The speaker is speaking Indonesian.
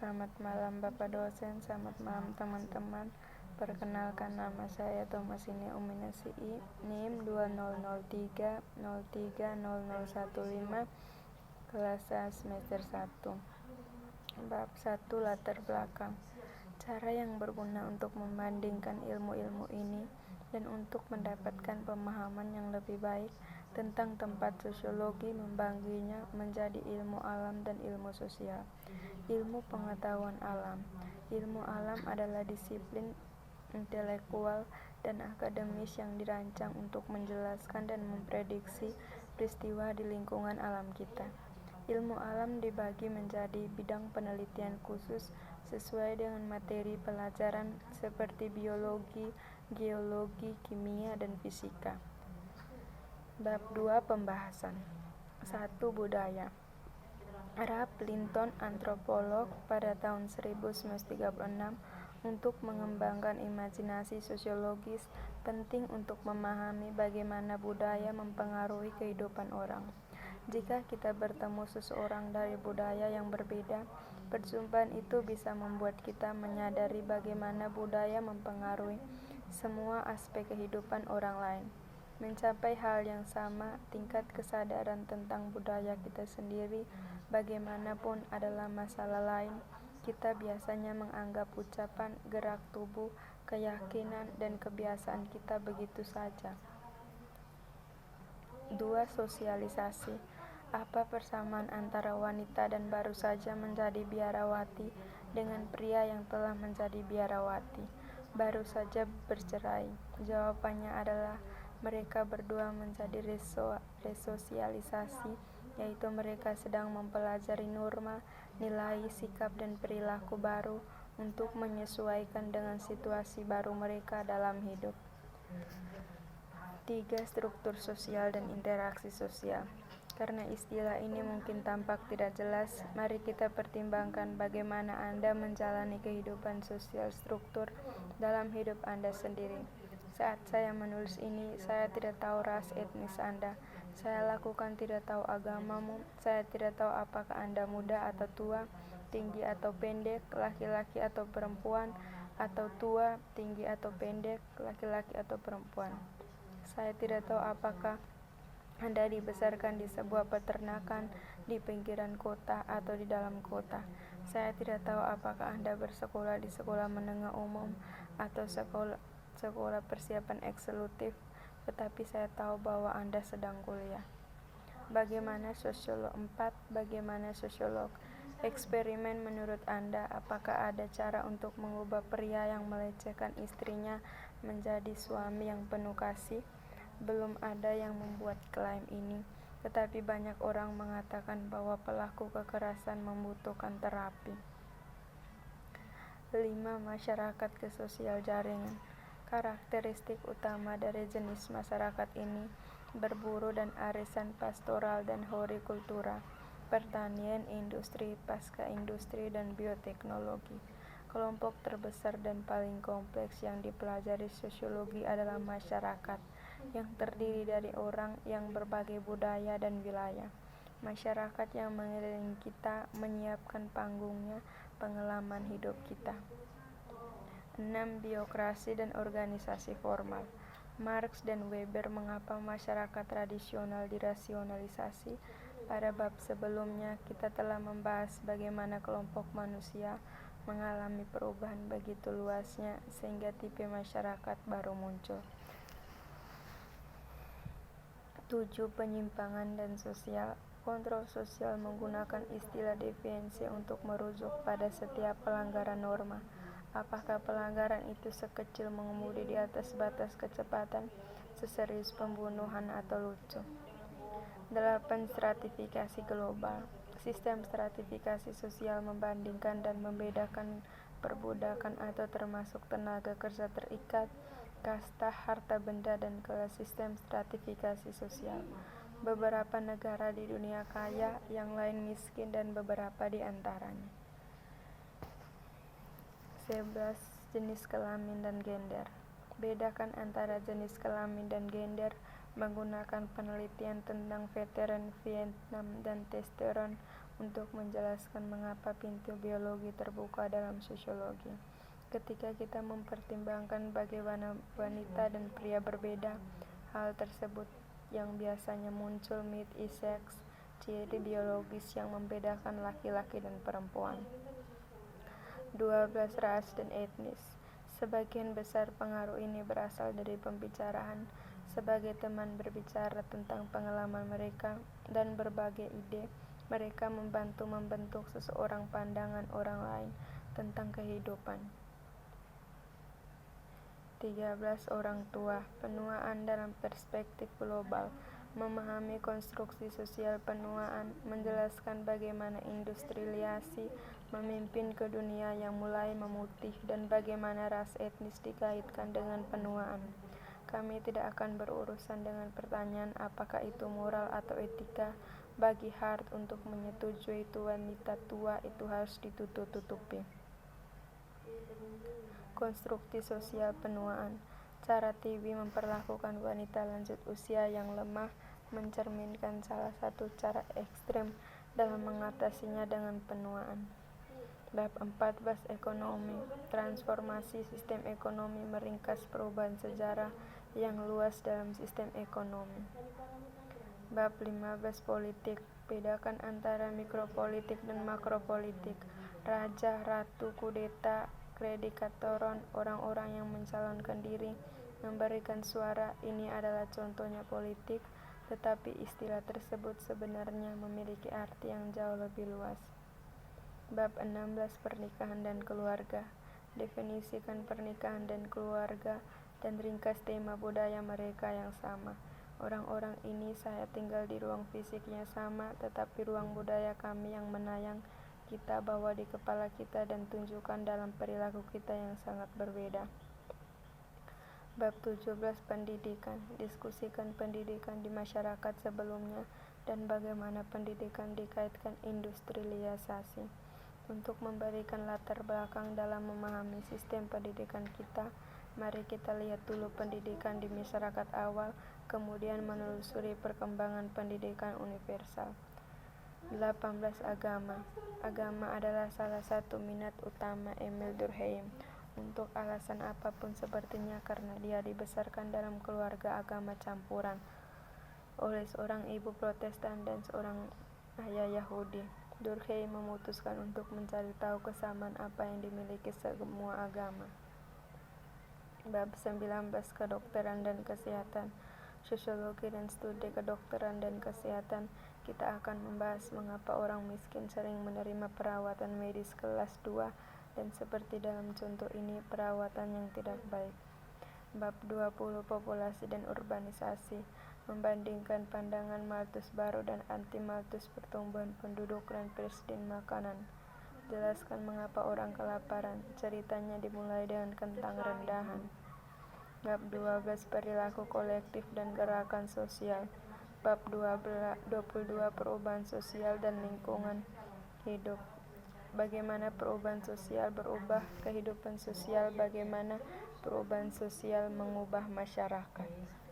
Selamat malam Bapak dosen, selamat malam teman-teman. Perkenalkan, nama saya Thomasine Uminasi NIM 2003030015, kelas A semester 1. Bab 1, latar belakang. Cara yang berguna untuk membandingkan ilmu-ilmu ini dan untuk mendapatkan pemahaman yang lebih baik tentang tempat sosiologi membaginya menjadi ilmu alam dan ilmu sosial. Ilmu pengetahuan alam. Ilmu alam adalah disiplin intelektual dan akademis yang dirancang untuk menjelaskan dan memprediksi peristiwa di lingkungan alam kita. Ilmu alam dibagi menjadi bidang penelitian khusus sesuai dengan materi pelajaran seperti biologi, geologi, kimia, dan fisika. Bab 2, pembahasan. 1. Budaya. Ralph Linton, antropolog, pada tahun 1936, untuk mengembangkan imajinasi sosiologis penting untuk memahami bagaimana budaya mempengaruhi kehidupan orang. Jika kita bertemu seseorang dari budaya yang berbeda, perjumpaan itu bisa membuat kita menyadari bagaimana budaya mempengaruhi semua aspek kehidupan orang lain. Mencapai hal yang sama, tingkat kesadaran tentang budaya kita sendiri bagaimanapun adalah masalah lain. Kita biasanya menganggap ucapan, gerak tubuh, keyakinan, dan kebiasaan kita begitu saja. 2. Sosialisasi. Apa persamaan antara wanita dan baru saja menjadi biarawati dengan pria yang telah menjadi biarawati, baru saja bercerai? Jawabannya adalah mereka berdua menjadi resosialisasi, yaitu mereka sedang mempelajari norma, nilai, sikap, dan perilaku baru untuk menyesuaikan dengan situasi baru mereka dalam hidup. 3. Struktur sosial dan interaksi sosial. Karena istilah ini mungkin tampak tidak jelas, mari kita pertimbangkan bagaimana Anda menjalani kehidupan sosial struktur dalam hidup Anda sendiri. Saat saya menulis ini, saya tidak tahu ras etnis Anda. Saya lakukan tidak tahu agamamu. Saya tidak tahu apakah Anda muda atau tua, tinggi atau pendek, laki-laki atau perempuan, atau tua, tinggi atau pendek, laki-laki atau perempuan. Saya tidak tahu apakah Anda dibesarkan di sebuah peternakan, di pinggiran kota, atau di dalam kota. Saya tidak tahu apakah Anda bersekolah di sekolah menengah umum atau sekolah persiapan eksekutif, tetapi saya tahu bahwa Anda sedang kuliah. Bagaimana sosiolog? 4. Bagaimana sosiolog? Eksperimen menurut Anda, apakah ada cara untuk mengubah pria yang melecehkan istrinya menjadi suami yang penuh kasih? Belum ada yang membuat klaim ini, tetapi banyak orang mengatakan bahwa pelaku kekerasan membutuhkan terapi. 5. Masyarakat ke sosial jaringan. Karakteristik utama dari jenis masyarakat ini berburu dan arisan pastoral dan hortikultura, pertanian, industri, pasca industri, dan bioteknologi. Kelompok terbesar dan paling kompleks yang dipelajari sosiologi adalah masyarakat, yang terdiri dari orang yang berbagai budaya dan wilayah. Masyarakat yang mengelilingi kita menyiapkan panggungnya pengalaman hidup kita. 6. Biokrasi dan organisasi formal. Marx dan Weber, mengapa masyarakat tradisional dirasionalisasi? Pada bab sebelumnya, kita telah membahas bagaimana kelompok manusia mengalami perubahan begitu luasnya sehingga tipe masyarakat baru muncul. 7. Penyimpangan dan sosial. Kontrol sosial menggunakan istilah deviansi untuk merujuk pada setiap pelanggaran norma. Apakah pelanggaran itu sekecil mengemudi di atas batas kecepatan, seserius pembunuhan, atau lucu? 8. Stratifikasi global. Sistem stratifikasi sosial membandingkan dan membedakan perbudakan atau termasuk tenaga kerja terikat, kasta, harta benda, dan kelas. Sistem stratifikasi sosial. Beberapa negara di dunia kaya, yang lain miskin, dan beberapa di antaranya. 11. Jenis kelamin dan gender. Bedakan antara jenis kelamin dan gender menggunakan penelitian tentang veteran Vietnam dan testosteron untuk menjelaskan mengapa pintu biologi terbuka dalam sosiologi. Ketika kita mempertimbangkan bagaimana wanita dan pria berbeda, hal tersebut yang biasanya muncul mid-sex, ciri biologis yang membedakan laki-laki dan perempuan. 12. Ras dan etnis. Sebagian besar pengaruh ini berasal dari pembicaraan sebagai teman berbicara tentang pengalaman mereka dan berbagai ide. Mereka membantu membentuk seseorang pandangan orang lain tentang kehidupan. 13. Orang tua. Penuaan dalam perspektif global. Memahami konstruksi sosial penuaan, menjelaskan bagaimana industrialisasi memimpin ke dunia yang mulai memutih dan bagaimana ras etnis dikaitkan dengan penuaan. Kami tidak akan berurusan dengan pertanyaan apakah itu moral atau etika. Bagi Hart, untuk menyetujui wanita tua itu harus ditutup-tutupi. Konstruksi sosial penuaan. Cara TV memperlakukan wanita lanjut usia yang lemah mencerminkan salah satu cara ekstrem dalam mengatasinya dengan penuaan. Bab 14. Ekonomi. Transformasi sistem ekonomi meringkas perubahan sejarah yang luas dalam sistem ekonomi. Bab 15. Politik. Bedakan antara mikropolitik dan makropolitik. Raja, ratu, kudeta, kredikatoron, orang-orang yang mencalonkan diri, memberikan suara, ini adalah contohnya politik, tetapi istilah tersebut sebenarnya memiliki arti yang jauh lebih luas. Bab 16. Pernikahan dan keluarga. Definisikan pernikahan dan keluarga dan ringkas tema budaya mereka yang sama. Orang-orang ini saya tinggal di ruang fisiknya sama, tetapi ruang budaya kami yang menayang kita bawa di kepala kita dan tunjukkan dalam perilaku kita yang sangat berbeda. Bab 17. Pendidikan. Diskusikan pendidikan di masyarakat sebelumnya dan bagaimana pendidikan dikaitkan industrialisasi. Untuk memberikan latar belakang dalam memahami sistem pendidikan kita, mari kita lihat dulu pendidikan di masyarakat awal, kemudian menelusuri perkembangan pendidikan universal. 18. Agama. Agama adalah salah satu minat utama Emil Durkheim. Untuk alasan apapun sepertinya karena dia dibesarkan dalam keluarga agama campuran oleh seorang ibu Protestan dan seorang ayah Yahudi. Durkheim memutuskan untuk mencari tahu kesamaan apa yang dimiliki semua agama. Bab 19. Kedokteran dan kesehatan. Sosiologi dan studi kedokteran dan kesehatan. Kita akan membahas mengapa orang miskin sering menerima perawatan medis kelas 2 dan seperti dalam contoh ini perawatan yang tidak baik. Bab 20. Populasi dan urbanisasi. Membandingkan pandangan Malthus baru dan anti-Malthus pertumbuhan penduduk dan presiden makanan. Jelaskan mengapa orang kelaparan. Ceritanya dimulai dengan kentang rendahan. Bab 12. Perilaku kolektif dan gerakan sosial. Bab 22. Perubahan sosial dan lingkungan hidup. Bagaimana perubahan sosial berubah kehidupan sosial, bagaimana perubahan sosial mengubah masyarakat.